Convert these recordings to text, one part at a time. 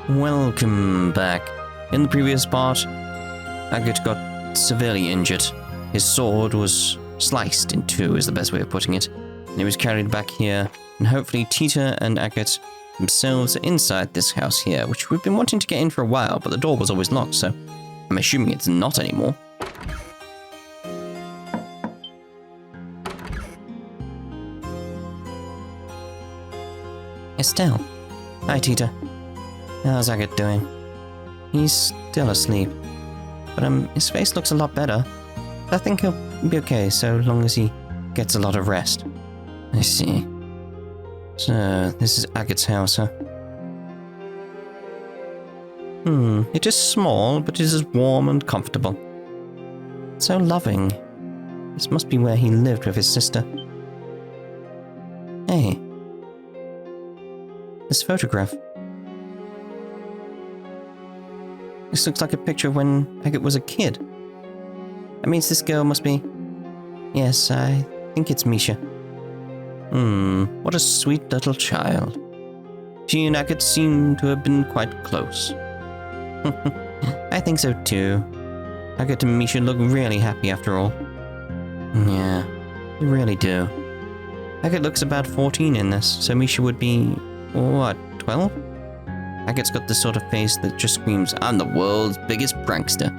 Welcome back. In the previous part, Agate got severely injured. His sword was sliced in two, is the best way of putting it. And he was carried back here, and hopefully Tita and Agate themselves are inside this house here, which we've been wanting to get in for a while, but the door was always locked, so I'm assuming it's not anymore. Estelle. Hi, Tita. How's Agate doing? He's still asleep, but his face looks a lot better. I think he'll be okay so long as he gets a lot of rest. I see. So, this is Agate's house, huh? It is small, but it is warm and comfortable. So loving. This must be where he lived with his sister. Hey. This photograph. This looks like a picture of when Agate was a kid. That means this girl must be... Yes, I think it's Mischa. What a sweet little child. She and Agate seem to have been quite close. I think so too. Agate and Mischa look really happy after all. Yeah, they really do. Agate looks about 14 in this, so Mischa would be, what, 12? Agate's got the sort of face that just screams, I'm the world's biggest prankster.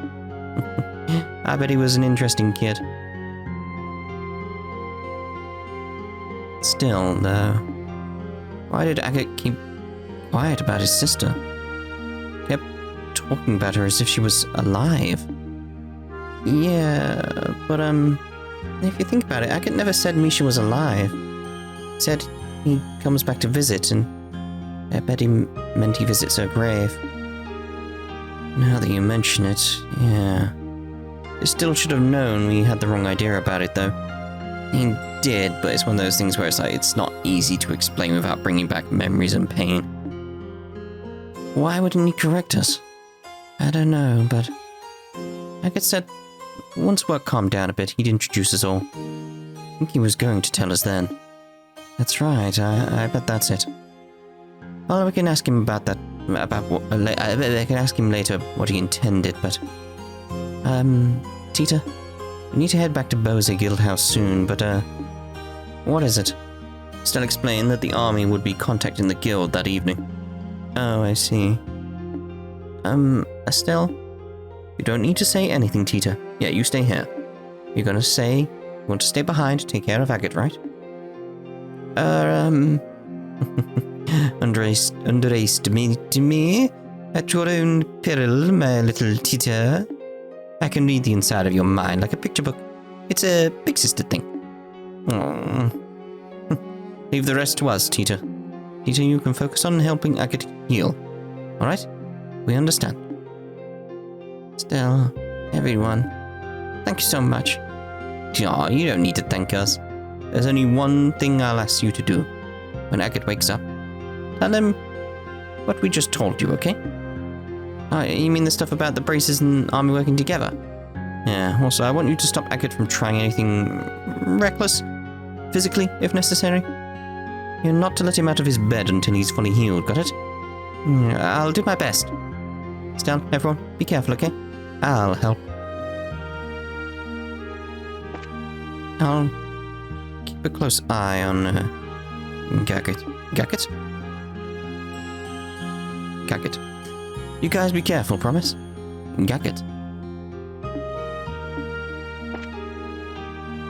I bet he was an interesting kid. Still, though, why did Agate keep quiet about his sister? Kept talking about her as if she was alive. Yeah, but if you think about it, Agate never said Mischa was alive. He said he comes back to visit, and I bet he meant he visits her grave. Now that you mention it, yeah. I still should have known we had the wrong idea about it, though. He did, but it's one of those things where it's like, it's not easy to explain without bringing back memories and pain. Why wouldn't he correct us? I don't know, but... Agate said, once work calmed down a bit, he'd introduce us all. I think he was going to tell us then. That's right, I bet that's it. Well, we can ask him about that, about what, I can ask him later what he intended, but... Tita, we need to head back to Bose Guildhouse soon, but, what is it? Estelle explained that the army would be contacting the guild that evening. Oh, I see. Estelle? You don't need to say anything, Tita. Yeah, you stay here. You're gonna say you want to stay behind to take care of Agate, right? Underestimate me at your own peril, my little Tita. I can read the inside of your mind like a picture book. It's a big sister thing. Leave the rest to us, Tita. Tita, you can focus on helping Agate heal. Alright? We understand. Still, everyone, thank you so much. Aw, you don't need to thank us. There's only one thing I'll ask you to do. When Agate wakes up, tell him what we just told you, okay? Oh, you mean the stuff about the braces and army working together? Yeah, also I want you to stop Agate from trying anything reckless, physically, if necessary. You're not to let him out of his bed until he's fully healed, got it? Yeah, I'll do my best. Estelle, everyone, be careful, okay? I'll help. I'll keep a close eye on, Agate. Agate? Agate. You guys be careful, promise? Agate.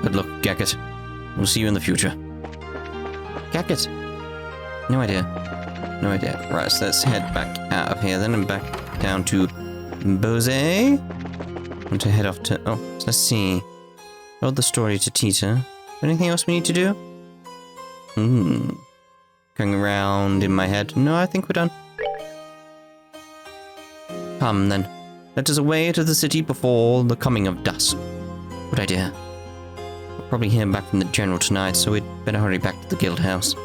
Good luck, Agate. We'll see you in the future. Agate. No idea. No idea. Right, so let's head back out of here then and back down to Bose. I want to head off to... Oh, so let's see. Told the story to Tita. Anything else we need to do? Going around in my head. No, I think we're done. Come then. Let us away to the city before the coming of dusk. Good idea. We'll probably hear back from the general tonight, so we'd better hurry back to the guild house.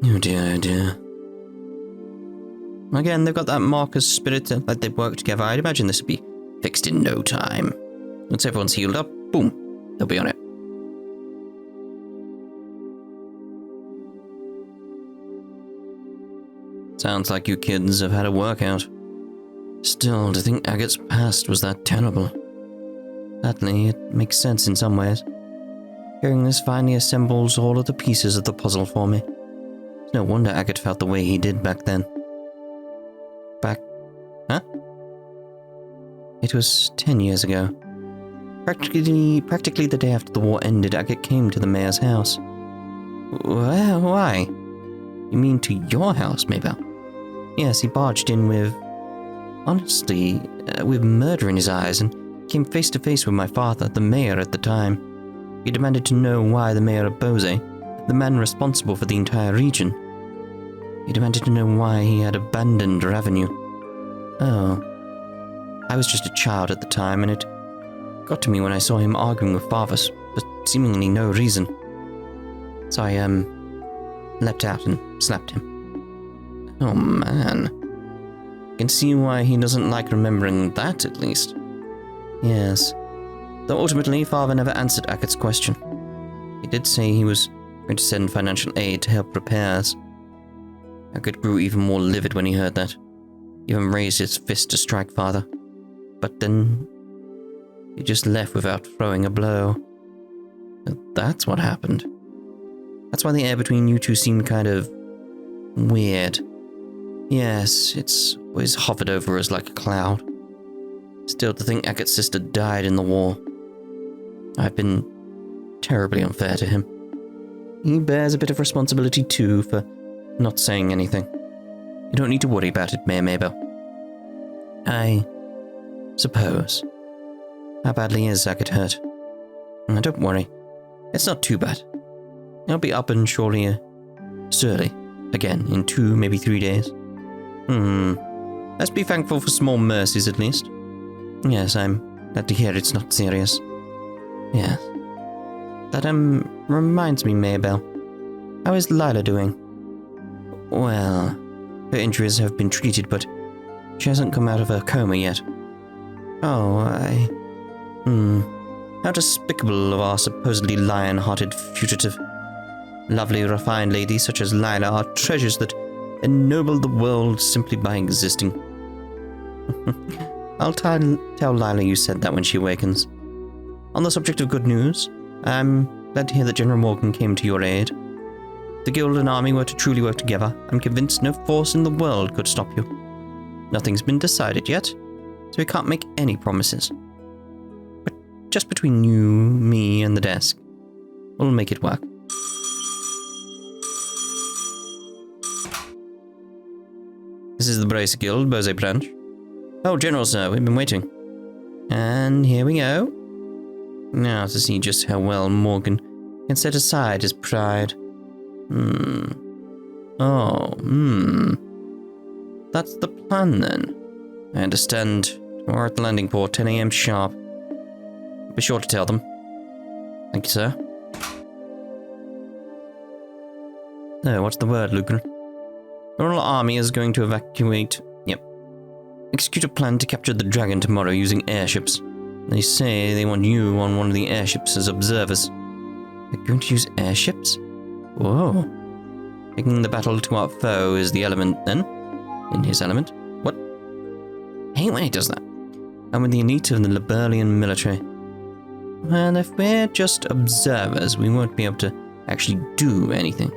Oh dear, oh dear. Again, they've got that Marcus spirit that they've worked together. I'd imagine this would be fixed in no time. Once everyone's healed up, boom, they'll be on it. Sounds like you kids have had a workout. Still, to think Agate's past was that terrible. Sadly, it makes sense in some ways. Hearing this finally assembles all of the pieces of the puzzle for me. It's no wonder Agate felt the way he did back then. Huh? It was 10 years ago. Practically the day after the war ended, Agate came to the mayor's house. Well, why? You mean to your house, Mabel? Yes, he barged in with... honestly, with murder in his eyes and came face to face with my father, the mayor at the time. He demanded to know why the mayor of Bose, the man responsible for the entire region. He demanded to know why he had abandoned our avenue. Oh. I was just a child at the time, and it got to me when I saw him arguing with fathers, for seemingly no reason. So I, leapt out and slapped him. Oh man. I can see why he doesn't like remembering that, at least. Yes. Though ultimately, father never answered Agate's question. He did say he was going to send financial aid to help repairs. Agate grew even more livid when he heard that. He even raised his fist to strike father. But then he just left without throwing a blow. And that's what happened. That's why the air between you two seemed kind of weird. Yes, it's always hovered over us like a cloud. Still, to think Agate's sister died in the war. I've been terribly unfair to him. He bears a bit of responsibility too for not saying anything. You don't need to worry about it, Mayor Mabel. I suppose. How badly is Agate hurt? Don't worry. It's not too bad. He'll be up and surely again in 2, maybe 3 days. Let's be thankful for small mercies at least. Yes, I'm glad to hear it's not serious. Yes. That, reminds me, Mabel. How is Lila doing? Well, her injuries have been treated, but she hasn't come out of her coma yet. Oh, How despicable of our supposedly lion-hearted fugitive. Lovely, refined ladies such as Lila are treasures that ennoble the world simply by existing. I'll tell Lila you said that when she awakens. On the subject of good news, I'm glad to hear that General Morgan came to your aid. If the Guild and Army were to truly work together, I'm convinced no force in the world could stop you. Nothing's been decided yet, so we can't make any promises. But just between you, me, and the desk, we'll make it work. This is the Brace Guild, Bose branch. Oh, General, sir, we've been waiting. And here we go. Now to see just how well Morgan can set aside his pride. That's the plan then. I understand. Tomorrow at the landing port, 10 a.m. sharp. Be sure to tell them. Thank you, sir. Oh, what's the word, Lucan? The Royal Army is going to execute a plan to capture the dragon tomorrow using airships. They say they want you on one of the airships as observers. They're going to use airships? Whoa. Taking the battle to our foe is the element, then? In his element? What? I hate when he does that. I'm with the elite of the Liberlian military. And if we're just observers, we won't be able to actually do anything.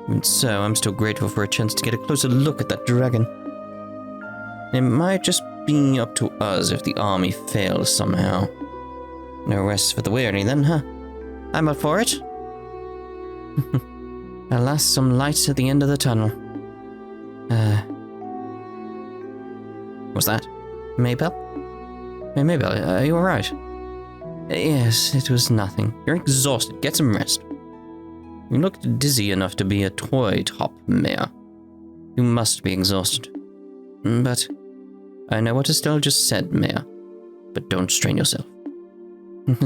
And so, I'm still grateful for a chance to get a closer look at that dragon. It might just be up to us if the army fails somehow. No rest for the weary then, huh? I'm up for it. Alas, some light at the end of the tunnel. What's that? Mabel? Hey, Mabel, are you alright? Yes, it was nothing. You're exhausted. Get some rest. You looked dizzy enough to be a toy top, Mayor. You must be exhausted. But I know what Estelle just said, Mayor. But don't strain yourself.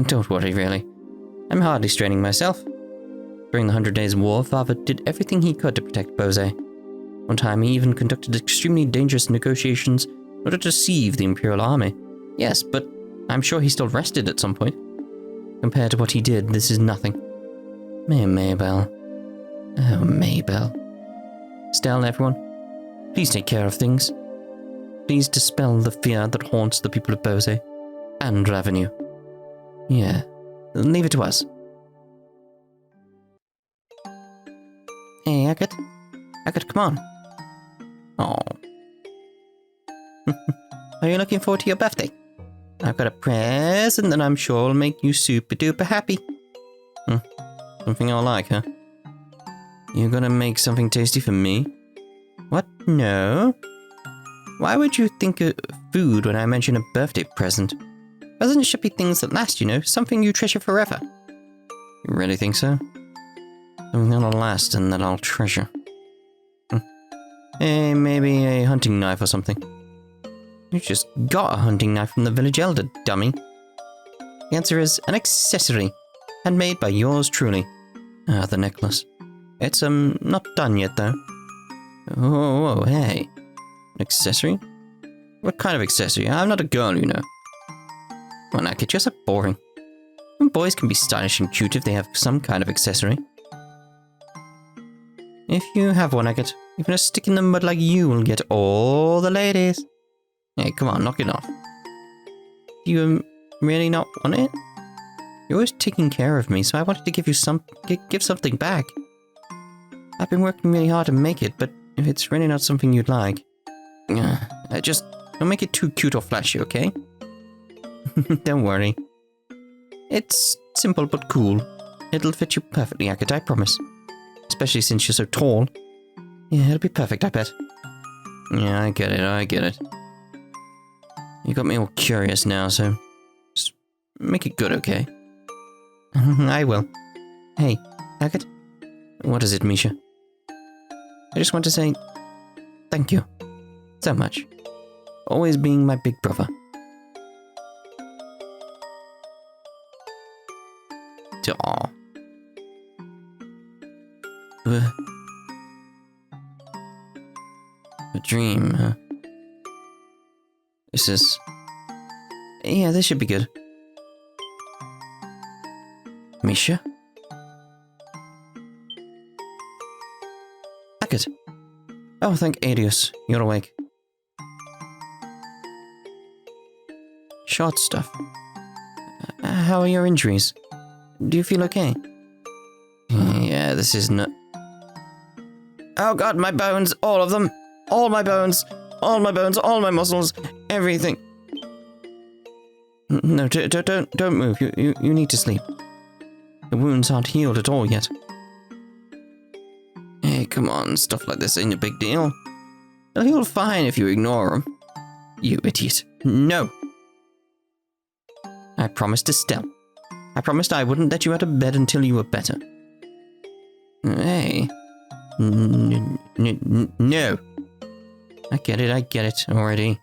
Don't worry, really. I'm hardly straining myself. During the 100 Days War, Father did everything he could to protect Bose. One time, he even conducted extremely dangerous negotiations in order to deceive the Imperial Army. Yes, but I'm sure he still rested at some point. Compared to what he did, this is nothing. Mabel. Oh, Mabel. Estelle, everyone. Please take care of things. Please dispel the fear that haunts the people of Bose and Avenue. Yeah, leave it to us. Hey, Agate. Agate, come on. Oh. Are you looking forward to your birthday? I've got a present that I'm sure will make you super duper happy. Something I'll like, huh? You're gonna make something tasty for me? What? No? Why would you think of food when I mention a birthday present? Presents should be things that last, you know, something you treasure forever. You really think so? Something that'll last and that I'll treasure. Hey, maybe a hunting knife or something. You just got a hunting knife from the village elder, dummy. The answer is an accessory, handmade by yours truly. Ah, the necklace. It's, not done yet, though. Oh, hey. An accessory? What kind of accessory? I'm not a girl, you know. Come on, Agate, you're so boring. Boys can be stylish and cute if they have some kind of accessory. If you have one, Agate, even a stick in the mud like you will get all the ladies. Hey, come on, knock it off. Do you really not want it? You're always taking care of me, so I wanted to give you give something back. I've been working really hard to make it, but if it's really not something you'd like, just don't make it too cute or flashy, okay? Don't worry. It's simple but cool. It'll fit you perfectly, Agate, I promise. Especially since you're so tall. Yeah, it'll be perfect, I bet. Yeah, I get it. You got me all curious now, so just make it good, okay? I will. Hey, Agate? What is it, Mischa? I just want to say thank you so much. Always being my big brother. Aww. A dream, huh? Yeah, this should be good. Mischa? Agate. Oh, thank Adios. You're awake. Short stuff. How are your injuries? Do you feel okay? Yeah, this is not... Oh god, my bones! All of them! All my bones! All my bones, all my muscles, everything. No, don't move. You need to sleep. The wounds aren't healed at all yet. Hey, come on, stuff like this ain't a big deal. They'll heal fine if you ignore them. You idiot. No. I promised Estelle. I promised I wouldn't let you out of bed until you were better. Hey. No. I get it already.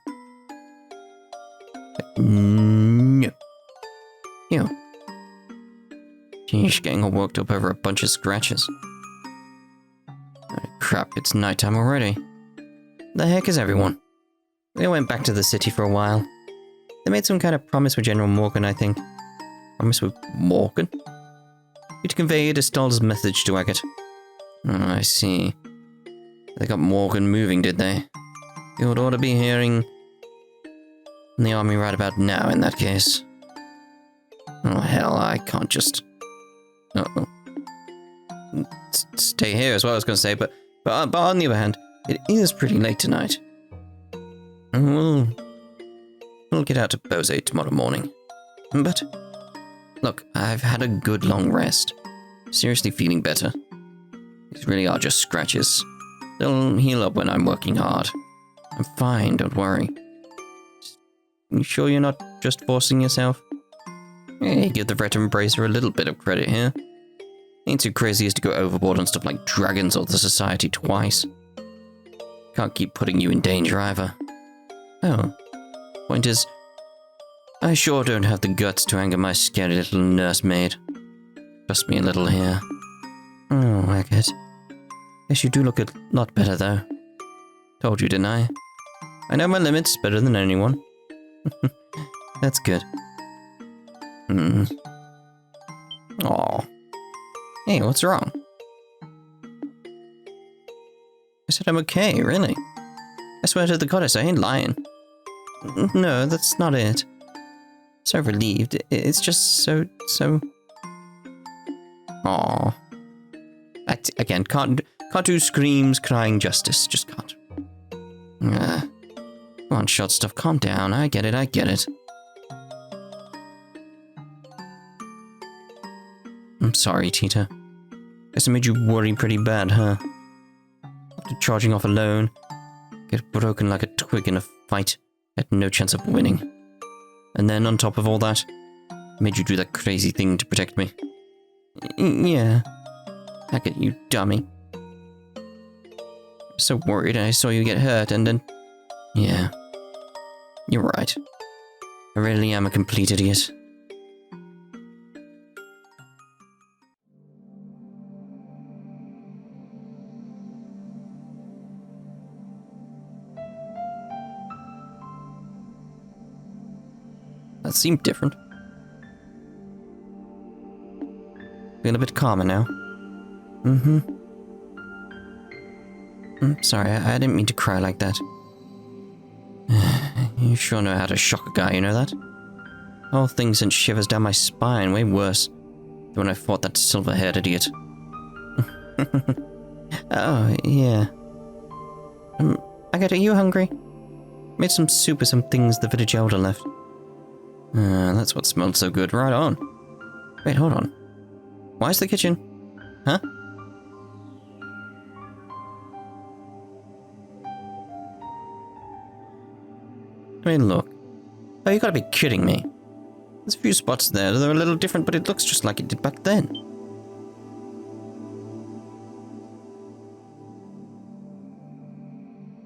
No. You. Sheesh, getting all worked up over a bunch of scratches. Oh, crap, it's nighttime already. The heck is everyone? They went back to the city for a while. They made some kind of promise with General Morgan, I think. Promise with Morgan? You'd conveyed Estelle's message to Agate. Oh, I see. They got Morgan moving, did they? You ought to be hearing from the army right about now, in that case. Oh, hell, I can't just... Uh-oh. Stay here is what I was going to say, but on the other hand, it is pretty late tonight. We'll get out to Bose tomorrow morning. But, look, I've had a good long rest. Seriously feeling better. These really are just scratches. They'll heal up when I'm working hard. I'm fine, don't worry. You sure you're not just forcing yourself? Hey, give the veteran bracer a little bit of credit here. Ain't too crazy as to go overboard on stuff like dragons or the society twice. Can't keep putting you in danger either. Oh, point is, I sure don't have the guts to anger my scary little nursemaid. Trust me a little here. Oh, Agate. Guess you do look a lot better, though. Told you, didn't I? I know my limits better than anyone. That's good. Aw. Hey, what's wrong? I said I'm okay, really. swear to the goddess, I ain't lying. No, that's not it. So relieved. It's just so... Aww. Again, can't do screams crying justice. Just can't. Come on, short stuff, calm down. I get it. I'm sorry, Tita. Guess I made you worry pretty bad, huh? After charging off alone, get broken like a twig in a fight, had no chance of winning. And then, on top of all that, made you do that crazy thing to protect me. Yeah. Agate, you dummy. So worried I saw you get hurt, and then... Yeah. You're right. I really am a complete idiot. That seemed different. Feel a bit calmer now. Sorry, I didn't mean to cry like that. You sure know how to shock a guy, you know that? The whole thing sent shivers down my spine, way worse than when I fought that silver-haired idiot. Oh, yeah. Agate, are you hungry? Made some soup with some things the village elder left. That's what smelled so good. Right on. Wait, hold on. Why's the kitchen? Huh? I mean, look. Oh, you gotta be kidding me. There's a few spots there. They're a little different, but it looks just like it did back then.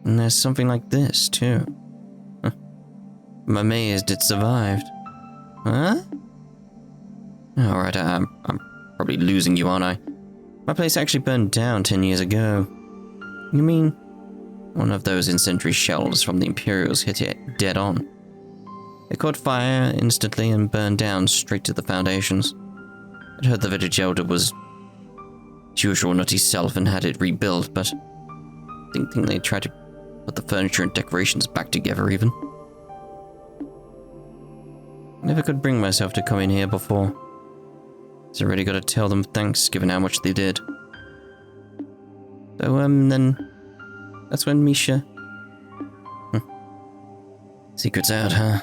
And there's something like this, too. Huh. I'm amazed it survived. Huh? Alright, I'm probably losing you, aren't I? My place actually burned down 10 years ago. You mean... one of those incendiary shells from the Imperials hit it dead on. It caught fire instantly and burned down straight to the foundations. I'd heard the village elder was his usual nutty self and had it rebuilt, but I didn't think they tried to put the furniture and decorations back together even. Never could bring myself to come in here before. So I really gotta tell them thanks given how much they did. So, then... that's when Mischa... Secret's out, huh?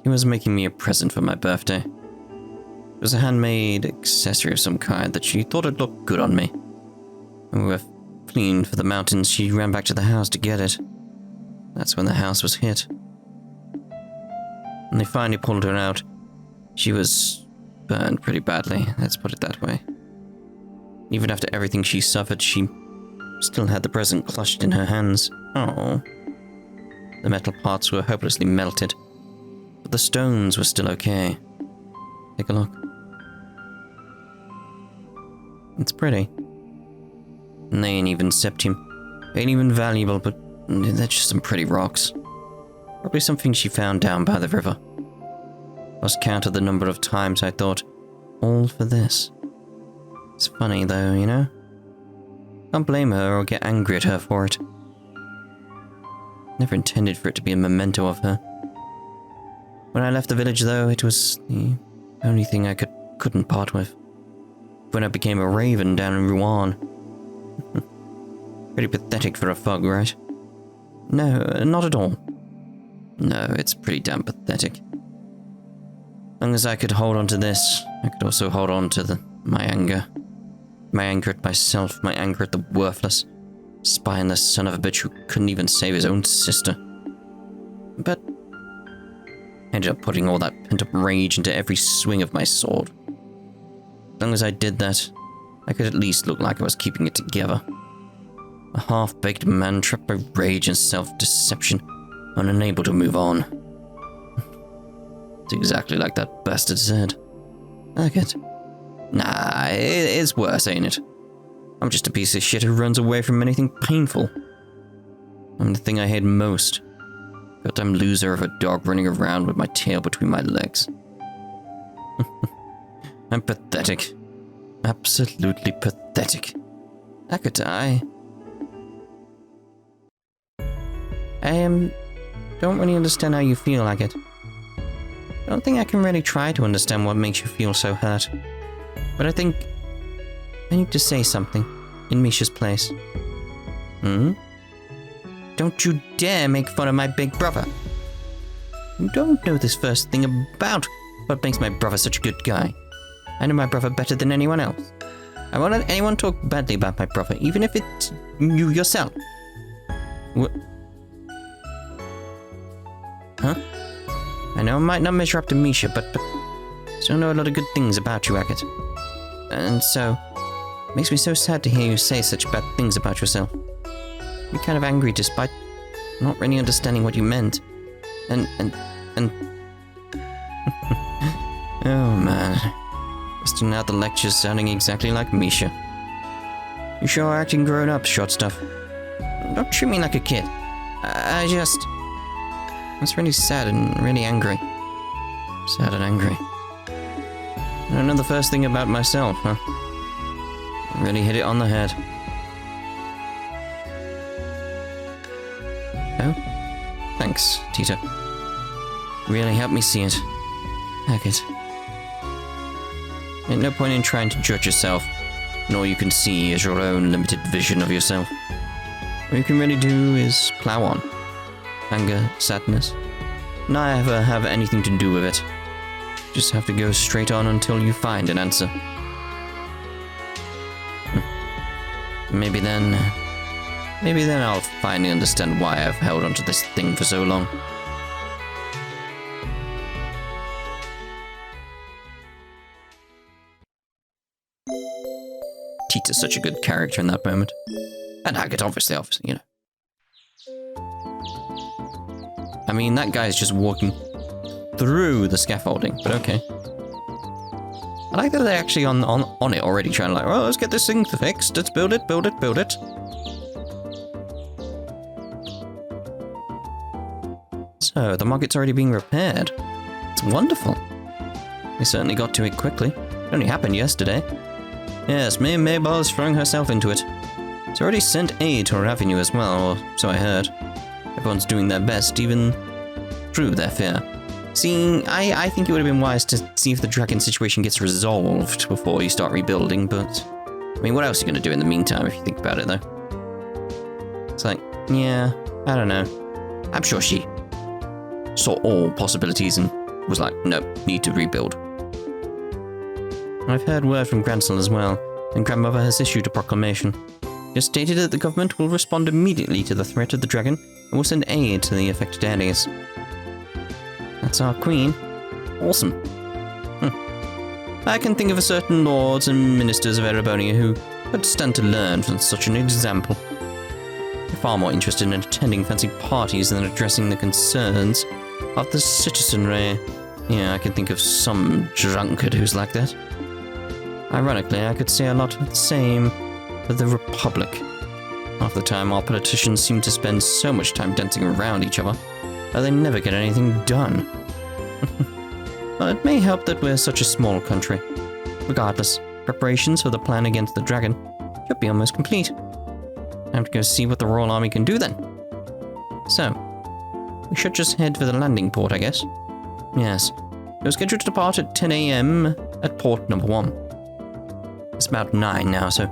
He was making me a present for my birthday. It was a handmade accessory of some kind that she thought would look good on me. When we were fleeing for the mountains, she ran back to the house to get it. That's when the house was hit. When they finally pulled her out, she was burned pretty badly, let's put it that way. Even after everything she suffered, she still had the present clutched in her hands. Oh. The metal parts were hopelessly melted, but the stones were still okay. Take a look. It's pretty. And they ain't even septium. Ain't even valuable, but they're just some pretty rocks. Probably something she found down by the river. Lost count of the number of times I thought, all for this. It's funny though, you know? Can't blame her or get angry at her for it. Never intended for it to be a memento of her. When I left the village though, it was the only thing I couldn't part with. When I became a raven down in Rouen. Pretty pathetic for a fug, right? No, not at all. No, it's pretty damn pathetic. As long as I could hold on to this, I could also hold on to my anger. My anger at myself, my anger at the worthless, spineless son of a bitch who couldn't even save his own sister. But I ended up putting all that pent-up rage into every swing of my sword. As long as I did that, I could at least look like I was keeping it together. A half-baked man trapped by rage and self-deception, unable to move on. It's exactly like that bastard said. Agate. Nah, it's worse, ain't it? I'm just a piece of shit who runs away from anything painful. I'm the thing I hate most. Goddamn loser of a dog running around with my tail between my legs. I'm pathetic. Absolutely pathetic. Agate, I don't really understand how you feel, Agate. I don't think I can really try to understand what makes you feel so hurt. But I think I need to say something in Mischa's place. Don't you dare make fun of my big brother. You don't know this first thing about what makes my brother such a good guy. I know my brother better than anyone else. I won't let anyone talk badly about my brother, even if it's you yourself. What? Huh? I know I might not measure up to Mischa, but I still know a lot of good things about you, Agate. And so, it makes me so sad to hear you say such bad things about yourself. I'm kind of angry despite not really understanding what you meant. And oh man. Listening out the lectures sounding exactly like Mischa. You sure are acting grown up, short stuff. Don't treat me like a kid. I was really sad and really angry. Sad and angry. I don't know the first thing about myself, huh? Really hit it on the head. Oh? Thanks, Tita. Really helped me see it. Agate. Ain't no point in trying to judge yourself, and all you can see is your own limited vision of yourself. What you can really do is plow on. Anger, sadness. Neither have anything to do with it. Just have to go straight on until you find an answer. Maybe then I'll finally understand why I've held onto this thing for so long. Tita's such a good character in that moment. And Agate, obviously, you know. I mean, that guy's just walking through the scaffolding, but okay. I like that they're actually on it already, trying to like, well, let's get this thing fixed, let's build it. So, the market's already being repaired. It's wonderful. They certainly got to it quickly. It only happened yesterday. Yes, Mabel's throwing herself into it. It's already sent aid to her avenue as well, or so I heard. Everyone's doing their best, even through their fear. I think it would have been wise to see if the dragon situation gets resolved before you start rebuilding, but... I mean, what else are you going to do in the meantime, if you think about it, though? It's like, yeah, I don't know. I'm sure she saw all possibilities and was like, nope, need to rebuild. I've heard word from grandson as well, and grandmother has issued a proclamation. It has stated that the government will respond immediately to the threat of the dragon and will send aid to the affected areas. That's our queen. Awesome. I can think of a certain lords and ministers of Erebonia who would stand to learn from such an example. They're far more interested in attending fancy parties than addressing the concerns of the citizenry. Yeah, I can think of some drunkard who's like that. Ironically, I could say a lot of the same for the Republic. Half the time, our politicians seem to spend so much time dancing around each other that they never get anything done. Well, it may help that we're such a small country. Regardless, preparations for the plan against the dragon should be almost complete. Time to go see what the Royal Army can do then. So, we should just head for the landing port, I guess. Yes, we're scheduled to depart at 10 AM at port number 1. It's about 9 now, so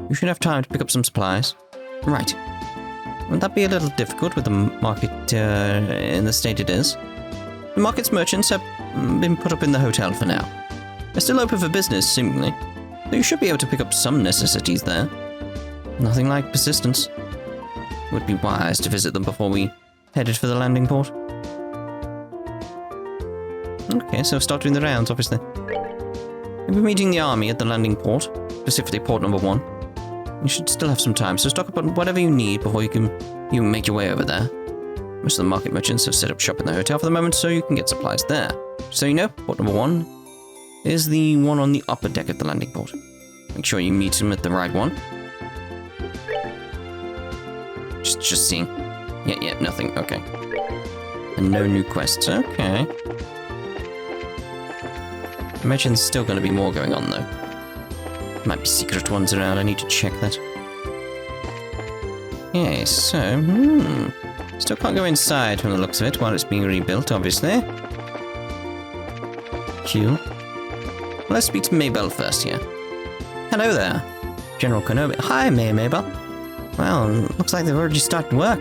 you should have time to pick up some supplies. Right. Would that be a little difficult with the market in the state it is? The market's merchants have been put up in the hotel for now. They're still open for business, seemingly, so you should be able to pick up some necessities there. Nothing like persistence. It would be wise to visit them before we headed for the landing port. Okay, so start doing the rounds, obviously. We'll be meeting the army at the landing port, specifically port number 1. You should still have some time, so stock up on whatever you need before you can make your way over there. Most of the market merchants have set up shop in the hotel for the moment, so you can get supplies there. So you know, port number 1 is the one on the upper deck of the landing port. Make sure you meet them at the right one. Just seeing. Yeah, nothing, okay. And no new quests, okay. I imagine there's still going to be more going on, though. Might be secret ones around, I need to check that. Okay, so, still can't go inside from the looks of it while it's being rebuilt, obviously. Cool. Let's speak to Mabel first here. Hello there, General Kenobi. Hi, Mabel. Well, looks like they've already started work.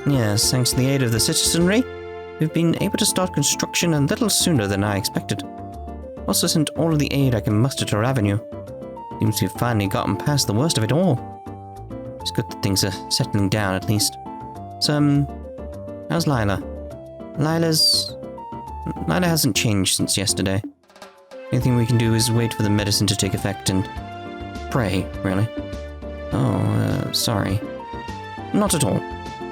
Yes, thanks to the aid of the citizenry, we've been able to start construction a little sooner than I expected. Also sent all of the aid I can muster to our avenue. Seems we've finally gotten past the worst of it all. It's good that things are settling down at least. So, how's Lila? Lila hasn't changed since yesterday. Anything we can do is wait for the medicine to take effect and pray, really. Oh, sorry. Not at all.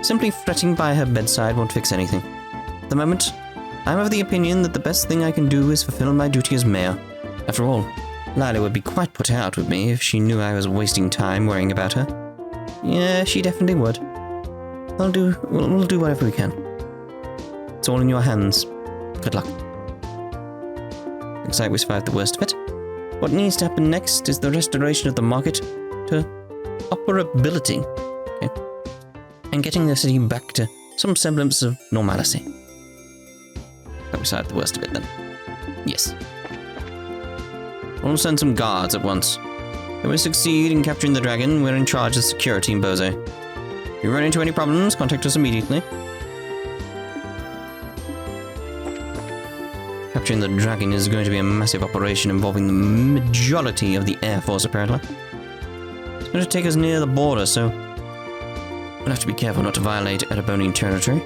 Simply fretting by her bedside won't fix anything. At the moment, I'm of the opinion that the best thing I can do is fulfill my duty as mayor. After all, Lila would be quite put out with me if she knew I was wasting time worrying about her. Yeah, she definitely would. We'll do whatever we can. It's all in your hands. Good luck. Looks like we survived the worst of it. What needs to happen next is the restoration of the market to operability. Okay. And getting the city back to some semblance of normalcy. But we survived the worst of it then. Yes. We'll send some guards at once. If we succeed in capturing the dragon, we're in charge of security in Bose. If you run into any problems, contact us immediately. Capturing the dragon is going to be a massive operation involving the majority of the Air Force, apparently. It's going to take us near the border, so we'll have to be careful not to violate Ouroborous territory.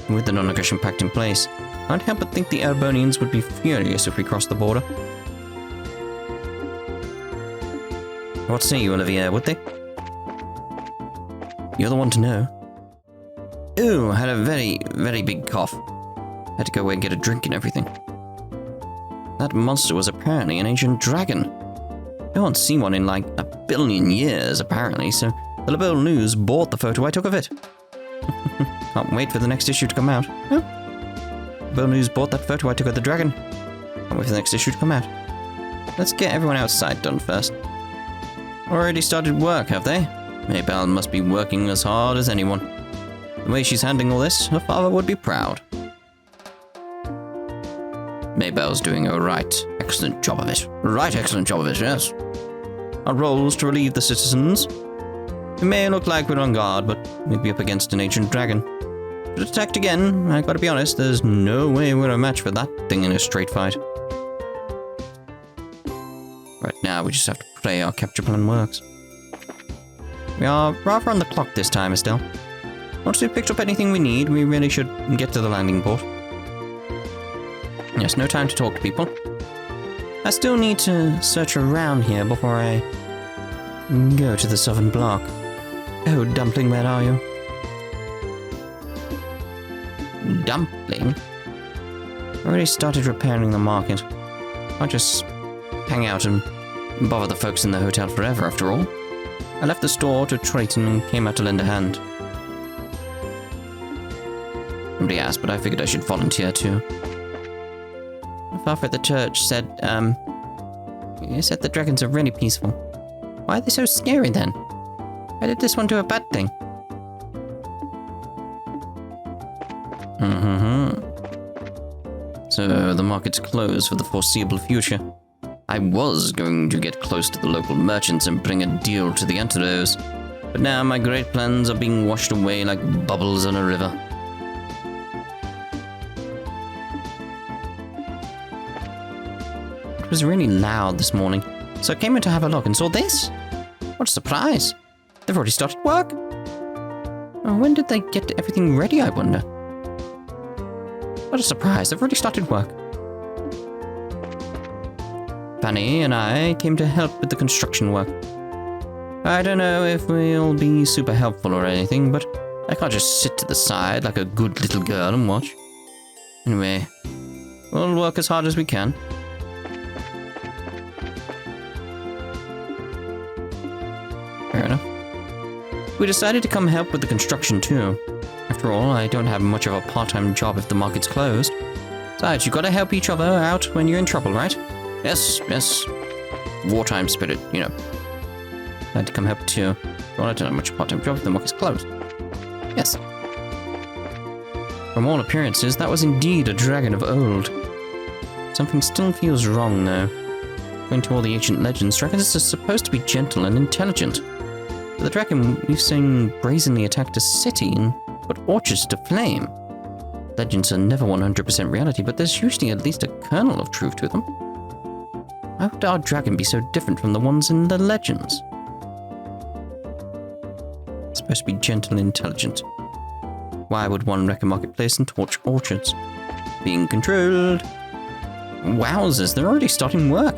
And with the non-aggression pact in place, I can't help but think the Ouroborous would be furious if we crossed the border. What say you, Olivier, would they? You're the one to know. Ooh, I had a very, very big cough. Had to go away and get a drink and everything. That monster was apparently an ancient dragon. No one's seen one in like 1 billion years, apparently, so the Liberl News bought the photo I took of it. Can't wait for the next issue to come out. Oh. Liberl News bought that photo I took of the dragon. Can't wait for the next issue to come out. Let's get everyone outside done first. Already started work, have they? Mabel must be working as hard as anyone. The way she's handling all this, her father would be proud. Mabel's doing a excellent job of it. Excellent job of it, yes. Our role is to relieve the citizens. It may look like we're on guard, but we'd be up against an ancient dragon. If it attacked again, I gotta be honest, there's no way we're a match for that thing in a straight fight. Right now, we just have to pray our capture plan works. We are rather on the clock this time, Estelle. Once we've picked up anything we need, we really should get to the landing port. Yes, no time to talk to people. I still need to search around here before I go to the southern block. Oh, Dumpling, where are you? Dumpling? I already started repairing the market. I'll just hang out and bother the folks in the hotel forever, after all. I left the store to Triton and came out to lend a hand. Nobody asked, but I figured I should volunteer too. The father at the church said, he said the dragons are really peaceful. Why are they so scary then? Why did this one do a bad thing? So the market's closed for the foreseeable future. I was going to get close to the local merchants and bring a deal to the Antidotes, but now my great plans are being washed away like bubbles on a river. It was really loud this morning, so I came in to have a look and saw this. What a surprise! They've already started work. Oh, when did they get everything ready, I wonder? What a surprise, they've already started work. Fanny and I came to help with the construction work. I don't know if we'll be super helpful or anything, but I can't just sit to the side like a good little girl and watch. Anyway, we'll work as hard as we can. Fair enough. We decided to come help with the construction too. After all, I don't have much of a part-time job if the market's closed. Besides, you gotta help each other out when you're in trouble, right? Yes. Wartime spirit, you know. I had to come help too. Well, I don't have much part-time job if the market's closed. Yes. From all appearances, that was indeed a dragon of old. Something still feels wrong, though. According to all the ancient legends, dragons are supposed to be gentle and intelligent. But the dragon we've seen brazenly attacked a city and put orchards to flame. Legends are never 100% reality, but there's usually at least a kernel of truth to them. Why would our dragon be so different from the ones in the legends? It's supposed to be gentle and intelligent. Why would one wreck a marketplace and torch orchards? Being controlled. Wowzers, they're already starting work.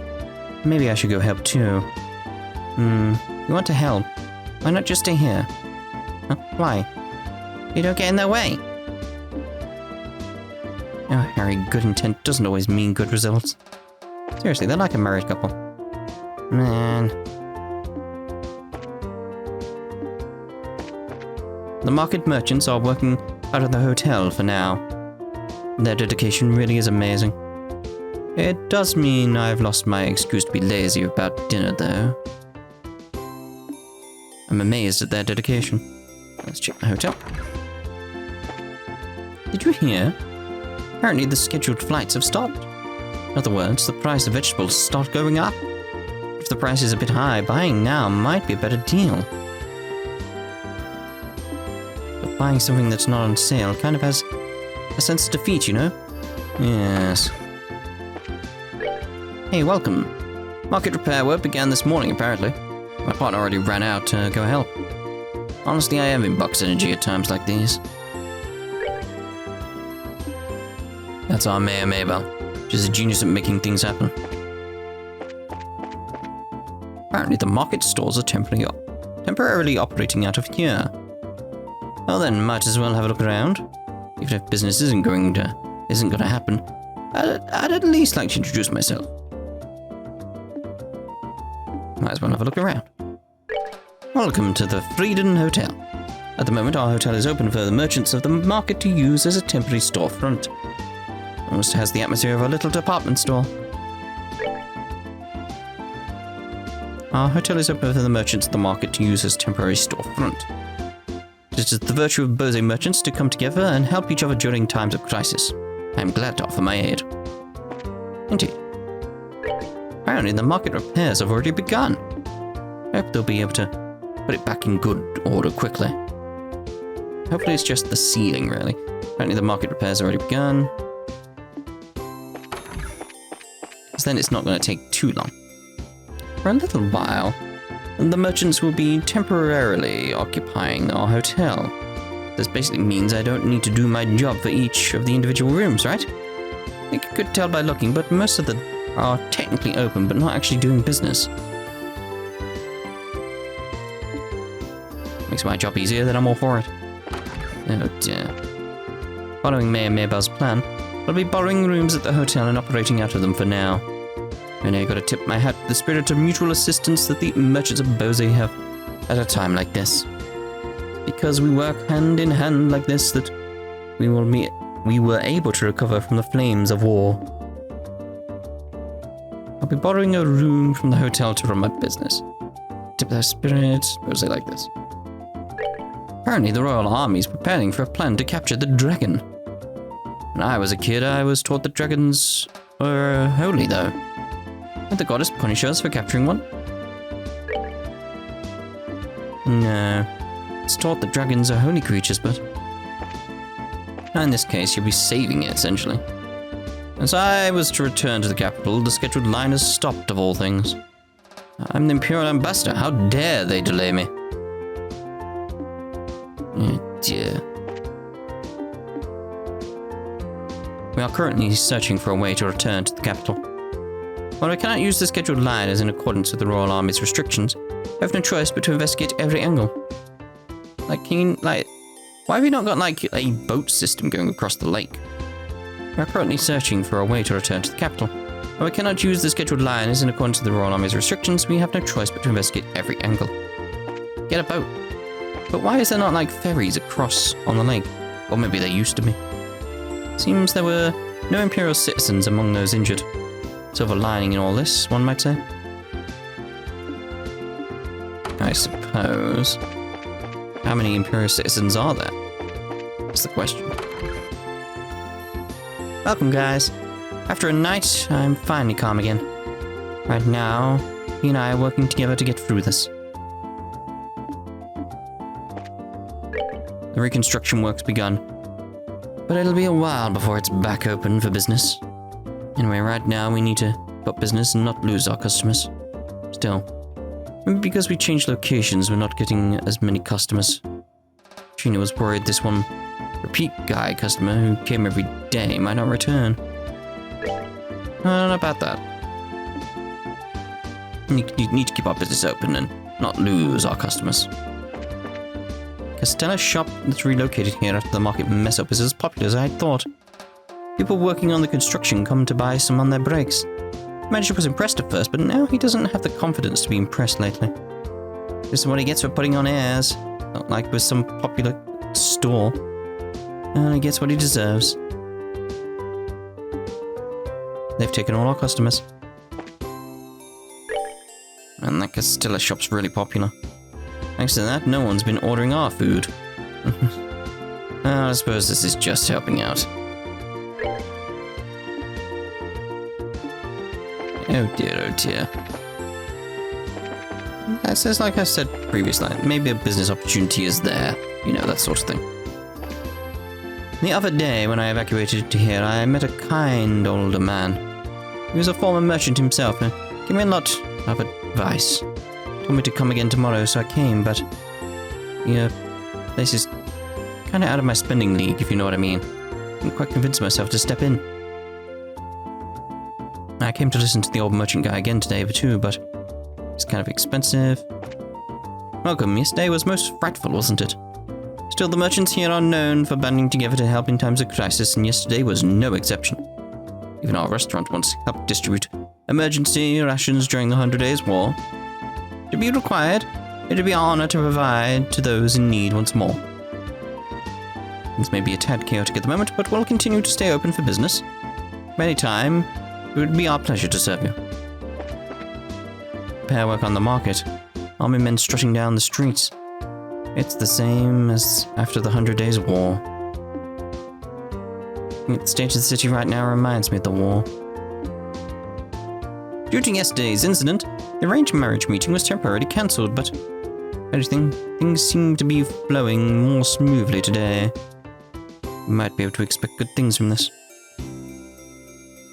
Maybe I should go help too. You want to help? Why not just stay here? Huh? Why? You don't get in their way. Oh, Harry, good intent doesn't always mean good results. Seriously, they're like a married couple. Man. The market merchants are working out of the hotel for now. Their dedication really is amazing. It does mean I've lost my excuse to be lazy about dinner, though. I'm amazed at their dedication. Let's check the hotel. Did you hear? Apparently the scheduled flights have stopped. In other words, the price of vegetables start going up. If the price is a bit high, buying now might be a better deal. But buying something that's not on sale kind of has a sense of defeat, you know? Yes. Hey, welcome. Market repair work began this morning, apparently. My partner already ran out to go help. Honestly, I am in box energy at times like these. That's our Mayor Mabel. She's a genius at making things happen. Apparently the market stores are temporarily operating out of here. Well then, might as well have a look around. Even if business isn't going to happen, I'd at least like to introduce myself. Might as well have a look around. Welcome to the Frieden Hotel. At the moment, our hotel is open for the merchants of the market to use as a temporary storefront. Almost has the atmosphere of a little department store. Our hotel is open for the merchants of the market to use as temporary storefront. It is the virtue of Bose merchants to come together and help each other during times of crisis. I am glad to offer my aid. Indeed. Apparently the market repairs have already begun. I hope they'll be able to put it back in good order quickly. Hopefully it's just the ceiling, really. Apparently the market repairs have already begun. Because then it's not going to take too long. For a little while, the merchants will be temporarily occupying our hotel. This basically means I don't need to do my job for each of the individual rooms, right? I think you could tell by looking, but most of them are technically open, but not actually doing business. Makes my job easier, then I'm all for it. Oh dear. Following Mayor Mabel's plan, I'll be borrowing rooms at the hotel and operating out of them for now. And I gotta tip my hat to the spirit of mutual assistance that the merchants of Bose have at a time like this. Because we work hand in hand like this that we were able to recover from the flames of war. I'll be borrowing a room from the hotel to run my business. Tip their spirit, Bose like this. Apparently the Royal Army is preparing for a plan to capture the dragon. When I was a kid, I was taught that dragons were holy, though. Did the goddess punish us for capturing one? No. It's taught that dragons are holy creatures, but... in this case, you'll be saving it, essentially. As I was to return to the capital, the scheduled line has stopped, of all things. I'm the Imperial Ambassador. How dare they delay me? Oh dear. We are currently searching for a way to return to the capital. While I cannot use the scheduled line as in accordance with the Royal Army's restrictions, I have no choice but to investigate every angle. Why have you not got, a boat system going across the lake? We are currently searching for a way to return to the capital. While I cannot use the scheduled line as in accordance with the Royal Army's restrictions, we have no choice but to investigate every angle. Get a boat. But why is there not, ferries across on the lake? Or maybe there used to be. Seems there were no Imperial citizens among those injured. Silver lining in all this, one might say. I suppose suppose. How many Imperial citizens are there? That's the question. Welcome, guys. After a night, I'm finally calm again. Right now, he and I are working together to get through this. The reconstruction work's begun, but it'll be a while before it's back open for business. Anyway, right now we need to put business and not lose our customers. Still, because we changed locations, we're not getting as many customers. Trina was worried this one repeat guy customer who came every day might not return. I don't know about that. We need to keep our business open and not lose our customers. Castella's shop that's relocated here after the market mess up is as popular as I had thought. People working on the construction come to buy some on their breaks. The manager was impressed at first, but now he doesn't have the confidence to be impressed lately. This is what he gets for putting on airs, not like with some popular store. And he gets what he deserves. They've taken all our customers. And that Castella shop's really popular. Thanks to that, no one's been ordering our food. I suppose this is just helping out. Oh dear. That says, like I said previously, maybe a business opportunity is there. You know, that sort of thing. The other day, when I evacuated to here, I met a kind older man. He was a former merchant himself and gave me a lot of advice. Told me to come again tomorrow, so I came, but the place is kind of out of my spending league, if you know what I mean. I couldn't quite convince myself to step in. I came to listen to the old merchant guy again today, too, but it's kind of expensive. Welcome. Yesterday was most frightful, wasn't it? Still, the merchants here are known for banding together to help in times of crisis, and yesterday was no exception. Even our restaurant once helped distribute emergency rations during the 100 Days War. To be required, it would be an honor to provide to those in need once more. Things may be a tad chaotic at the moment, but we'll continue to stay open for business. Any time, it would be our pleasure to serve you. Repair work on the market. Army men strutting down the streets. It's the same as after the 100 Days War. The state of the city right now reminds me of the war. Due to yesterday's incident, the arranged marriage meeting was temporarily cancelled, but things seem to be flowing more smoothly today. We might be able to expect good things from this.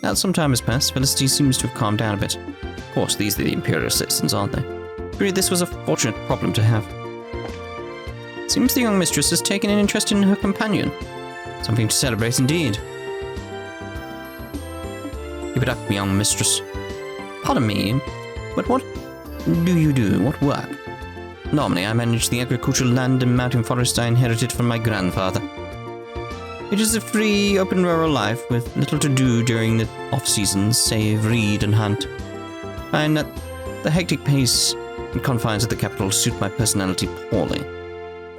Now some time has passed, Felicity seems to have calmed down a bit. Of course, these are the Imperial citizens, aren't they? Really, this was a fortunate problem to have. Seems the young mistress has taken an interest in her companion. Something to celebrate indeed. Keep it up, young mistress. Pardon me, but what do you do? What work? Normally, I manage the agricultural land and mountain forest I inherited from my grandfather. It is a free, open rural life with little to do during the off-seasons, save read and hunt. I find that the hectic pace and confines of the capital suit my personality poorly.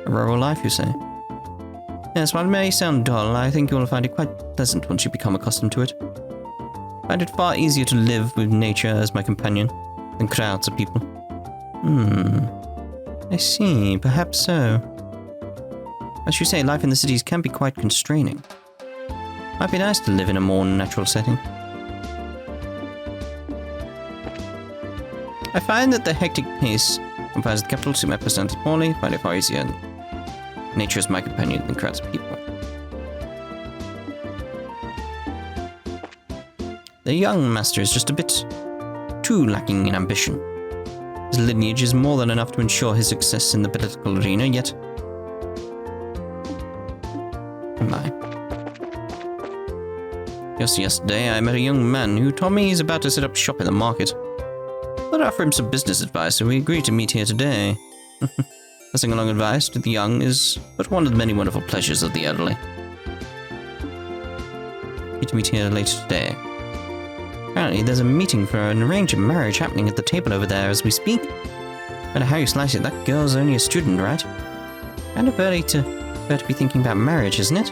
A rural life, you say? Yes, while it may sound dull, I think you will find it quite pleasant once you become accustomed to it. I find it far easier to live with nature as my companion than crowds of people. I see, perhaps so. As you say, life in the cities can be quite constraining. Might be nice to live in a more natural setting. I find that the hectic pace confines the capital suit my personality poorly, find it far easier. Nature is my companion than crowds of people. The young master is just a bit too lacking in ambition. His lineage is more than enough to ensure his success in the political arena, yet... Just yesterday, I met a young man who told me he's about to set up shop in the market. I thought I'd offer him some business advice, so we agreed to meet here today. Passing along advice to the young is but one of the many wonderful pleasures of the elderly. Need to meet here later today. Apparently, there's a meeting for an arranged marriage happening at the table over there as we speak. No matter how you slice it, that girl's only a student, right? Kind of early to be thinking about marriage, isn't it?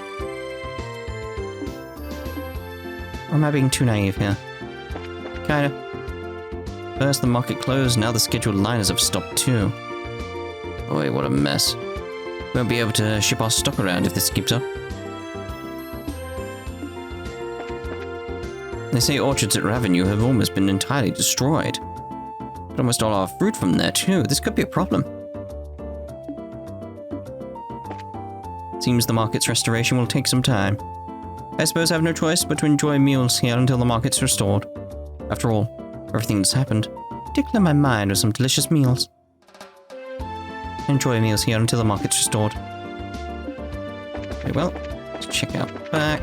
Or am I being too naive here? Kinda. First the market closed, now the scheduled liners have stopped too. Boy, what a mess. Won't be able to ship our stock around if this keeps up. They say orchards at Ravenue have almost been entirely destroyed. But almost all our fruit from there too. This could be a problem. Seems the market's restoration will take some time. I suppose I have no choice but to enjoy meals here until the market's restored. After all, everything that's happened did clear my mind with some delicious meals. Enjoy meals here until the market's restored. Very well, let's check out back.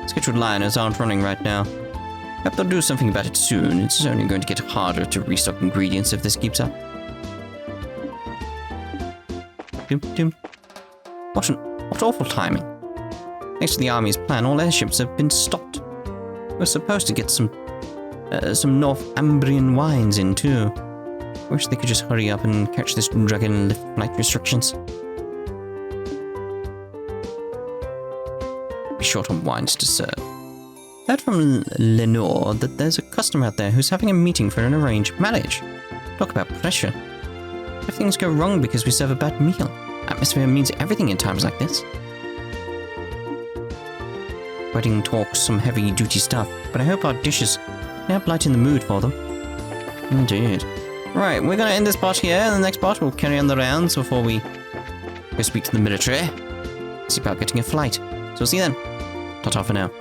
Scheduled liners aren't running right now. Hope they'll do something about it soon. It's only going to get harder to restock ingredients if this keeps up. What awful timing. Thanks to the army's plan, all airships have been stopped. We're supposed to get some Northumbrian wines in too. Wish they could just hurry up and catch this dragon lift flight restrictions. Be short on wines to serve. Heard from Lenore that there's a customer out there who's having a meeting for an arranged marriage. Talk about pressure. If things go wrong because we serve a bad meal, atmosphere means everything in times like this. Wedding talks some heavy-duty stuff, but I hope our dishes can help lighten the mood for them. Indeed. Right, we're gonna end this part here, and the next part we'll carry on the rounds before we go speak to the military. See about getting a flight. So we'll see you then. Ta-ta for now.